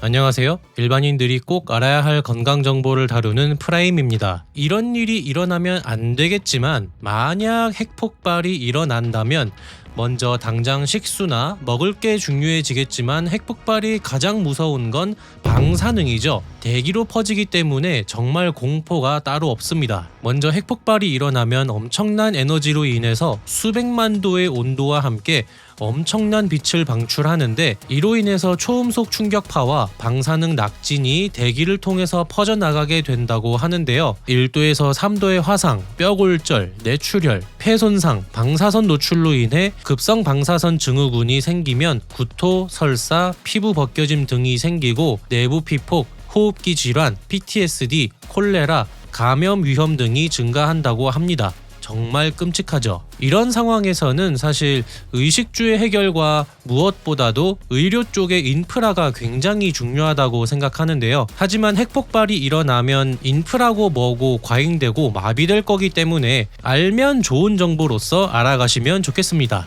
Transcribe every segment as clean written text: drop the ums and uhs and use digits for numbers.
안녕하세요. 일반인들이 꼭 알아야 할 건강 정보를 다루는 프라임입니다. 이런 일이 일어나면 안 되겠지만 만약 핵폭발이 일어난다면 먼저 당장 식수나 먹을 게 중요해지겠지만 핵폭발이 가장 무서운 건 방사능이죠. 대기로 퍼지기 때문에 정말 공포가 따로 없습니다. 먼저 핵폭발이 일어나면 엄청난 에너지로 인해서 수백만 도의 온도와 함께 엄청난 빛을 방출하는데, 이로 인해서 초음속 충격파와 방사능 낙진이 대기를 통해서 퍼져나가게 된다고 하는데요. 1도에서 3도의 화상, 뼈골절, 뇌출혈, 폐손상, 방사선 노출로 인해 급성 방사선 증후군이 생기면 구토, 설사, 피부 벗겨짐 등이 생기고 내부 피폭, 호흡기 질환, PTSD, 콜레라, 감염 위험 등이 증가한다고 합니다. 정말 끔찍하죠. 이런 상황에서는 사실 의식주의 해결과 무엇보다도 의료 쪽의 인프라가 굉장히 중요하다고 생각하는데요. 하지만 핵폭발이 일어나면 인프라고 뭐고 과잉되고 마비될 거기 때문에 알면 좋은 정보로서 알아가시면 좋겠습니다.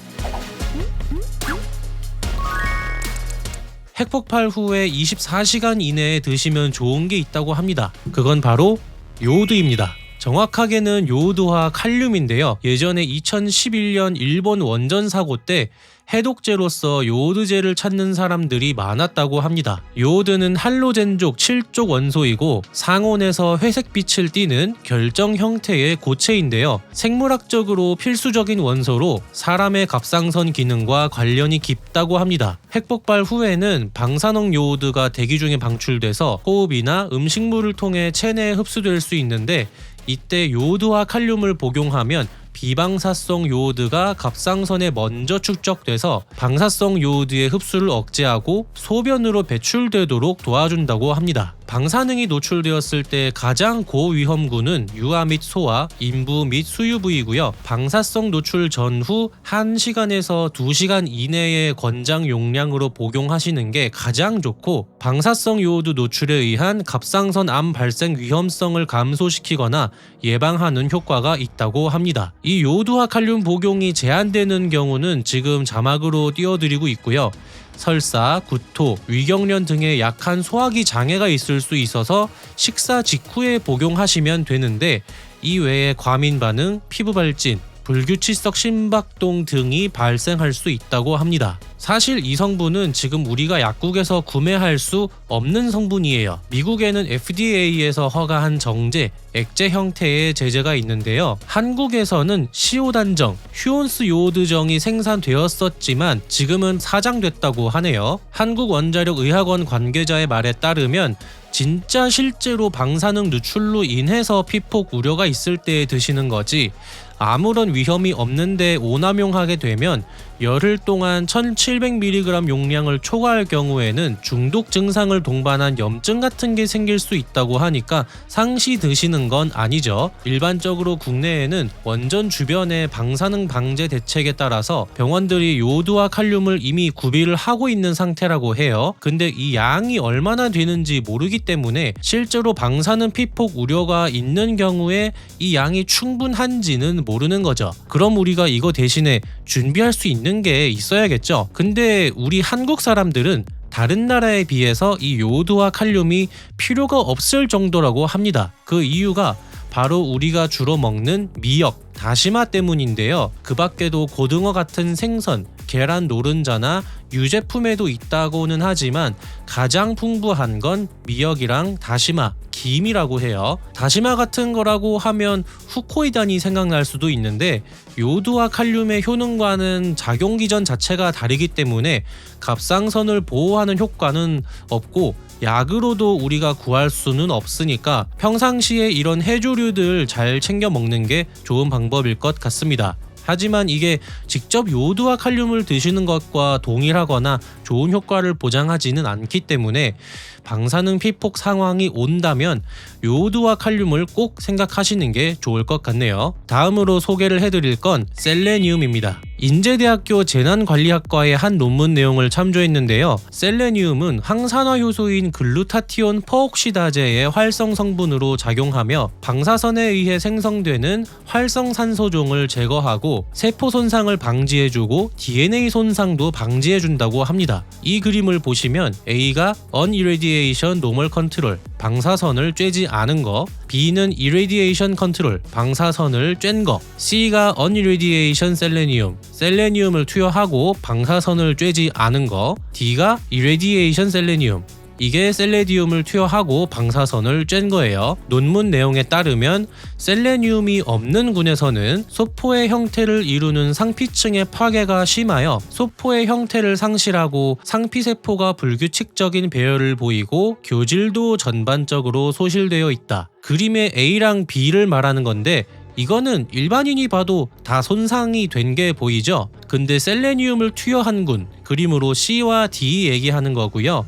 핵폭발 후에 24시간 이내에 드시면 좋은 게 있다고 합니다. 그건 바로 요오드입니다. 정확하게는 요오드와 칼륨인데요. 예전에 2011년 일본 원전 사고 때 해독제로서 요오드제를 찾는 사람들이 많았다고 합니다. 요오드는 할로젠족 7족 원소이고 상온에서 회색빛을 띠는 결정 형태의 고체인데요. 생물학적으로 필수적인 원소로 사람의 갑상선 기능과 관련이 깊다고 합니다. 핵폭발 후에는 방사능 요오드가 대기 중에 방출돼서 호흡이나 음식물을 통해 체내에 흡수될 수 있는데, 이때 요오드와 칼륨을 복용하면 비방사성 요오드가 갑상선에 먼저 축적돼서 방사성 요오드의 흡수를 억제하고 소변으로 배출되도록 도와준다고 합니다. 방사능이 노출되었을 때 가장 고위험군은 유아 및 소아, 인부 및 수유 부위고요. 방사성 노출 전후 1시간에서 2시간 이내의 권장 용량으로 복용하시는 게 가장 좋고, 방사성 요오드 노출에 의한 갑상선 암 발생 위험성을 감소시키거나 예방하는 효과가 있다고 합니다. 이 요오드와 칼륨 복용이 제한되는 경우는 지금 자막으로 띄워드리고 있고요. 설사, 구토, 위경련 등의 약한 소화기 장애가 있을 수 있어서 식사 직후에 복용하시면 되는데, 이 외에 과민 반응, 피부 발진, 불규칙성 심박동 등이 발생할 수 있다고 합니다. 사실 이 성분은 지금 우리가 약국에서 구매할 수 없는 성분이에요. 미국에는 FDA에서 허가한 정제, 액제 형태의 제제가 있는데요. 한국에서는 시오단정, 휴온스 요오드정이 생산되었었지만 지금은 사장됐다고 하네요. 한국원자력의학원 관계자의 말에 따르면 진짜 실제로 방사능 누출로 인해서 피폭 우려가 있을 때 드시는 거지, 아무런 위험이 없는데 오남용하게 되면 열흘 동안 1700mg 용량을 초과할 경우에는 중독 증상을 동반한 염증 같은 게 생길 수 있다고 하니까 상시 드시는 건 아니죠. 일반적으로 국내에는 원전 주변의 방사능 방제 대책에 따라서 병원들이 요오드와 칼륨을 이미 구비를 하고 있는 상태라고 해요. 근데 이 양이 얼마나 되는지 모르기 때문에 실제로 방사능 피폭 우려가 있는 경우에 이 양이 충분한지는 모르는 거죠. 그럼 우리가 이거 대신에 준비할 수 있는 게 있어야겠죠. 근데 우리 한국 사람들은 다른 나라에 비해서 이 요오드와 칼륨이 필요가 없을 정도라고 합니다. 그 이유가 바로 우리가 주로 먹는 미역, 다시마 때문인데요. 그 밖에도 고등어 같은 생선, 계란 노른자나 유제품에도 있다고는 하지만 가장 풍부한 건 미역이랑 다시마, 김이라고 해요. 다시마 같은 거라고 하면 후코이단이 생각날 수도 있는데, 요오드와 칼륨의 효능과는 작용 기전 자체가 다르기 때문에 갑상선을 보호하는 효과는 없고 약으로도 우리가 구할 수는 없으니까 평상시에 이런 해조류들 잘 챙겨 먹는 게 좋은 방법일 것 같습니다. 하지만 이게 직접 요오드와 칼륨을 드시는 것과 동일하거나 좋은 효과를 보장하지는 않기 때문에 방사능 피폭 상황이 온다면 요오드와 칼륨을 꼭 생각하시는 게 좋을 것 같네요. 다음으로 소개를 해드릴 건 셀레니움입니다. 인제대학교 재난관리학과의 한 논문 내용을 참조했는데요. 셀레니움은 항산화 효소인 글루타티온 퍼옥시다제의 활성 성분으로 작용하며 방사선에 의해 생성되는 활성산소종을 제거하고 세포 손상을 방지해주고 DNA 손상도 방지해준다고 합니다. 이 그림을 보시면 A가 Unirradiation Normal Control, 방사선을 쬐지 않은 거, B는 Irradiation Control, 방사선을 쬐는 거, C가 Unirradiation Selenium, 셀레니움을 투여하고 방사선을 쬐지 않은 거, D가 Irradiation Selenium, 이게 셀레디움을 투여하고 방사선을 쬐는 거예요. 논문 내용에 따르면 셀레니움이 없는 군에서는 소포의 형태를 이루는 상피층의 파괴가 심하여 소포의 형태를 상실하고 상피세포가 불규칙적인 배열을 보이고 교질도 전반적으로 소실되어 있다. 그림의 A랑 B를 말하는 건데 이거는 일반인이 봐도 다 손상이 된 게 보이죠? 근데 셀레니움을 투여한 군, 그림으로 C와 D 얘기하는 거고요.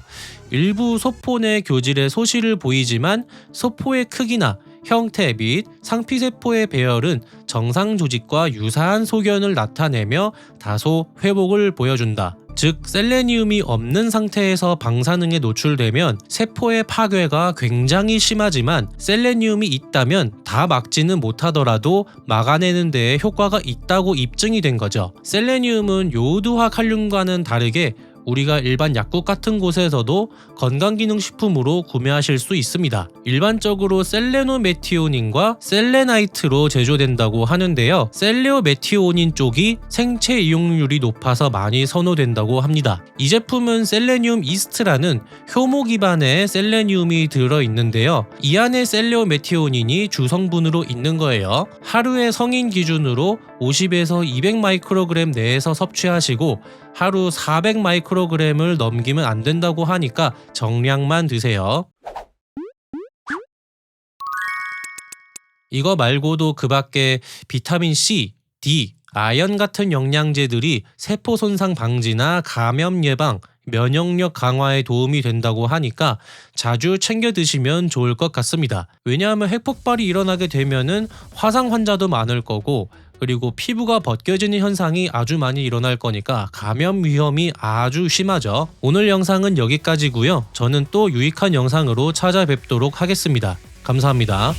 일부 소포 내 교질의 소실을 보이지만 소포의 크기나 형태 및 상피세포의 배열은 정상 조직과 유사한 소견을 나타내며 다소 회복을 보여준다. 즉 셀레니움이 없는 상태에서 방사능에 노출되면 세포의 파괴가 굉장히 심하지만 셀레니움이 있다면 다 막지는 못하더라도 막아내는 데에 효과가 있다고 입증이 된 거죠. 셀레니움은 요오드화 칼륨과는 다르게 우리가 일반 약국 같은 곳에서도 건강기능식품으로 구매하실 수 있습니다. 일반적으로 셀레노메티오닌과 셀레나이트로 제조된다고 하는데요. 셀레오메티오닌 쪽이 생체 이용률이 높아서 많이 선호된다고 합니다. 이 제품은 셀레늄 이스트라는 효모 기반의 셀레니움이 들어있는데요. 이 안에 셀레오메티오닌이 주성분으로 있는 거예요. 하루에 성인 기준으로 50에서 200 마이크로그램 내에서 섭취하시고 하루 400 마이크로그램을 넘기면 안 된다고 하니까 정량만 드세요. 이거 말고도 그 밖에 비타민 C, D, 아연 같은 영양제들이 세포 손상 방지나 감염 예방, 면역력 강화에 도움이 된다고 하니까 자주 챙겨 드시면 좋을 것 같습니다. 왜냐하면 핵폭발이 일어나게 되면은 화상 환자도 많을 거고 그리고 피부가 벗겨지는 현상이 아주 많이 일어날 거니까 감염 위험이 아주 심하죠. 오늘 영상은 여기까지고요. 저는 또 유익한 영상으로 찾아뵙도록 하겠습니다. 감사합니다.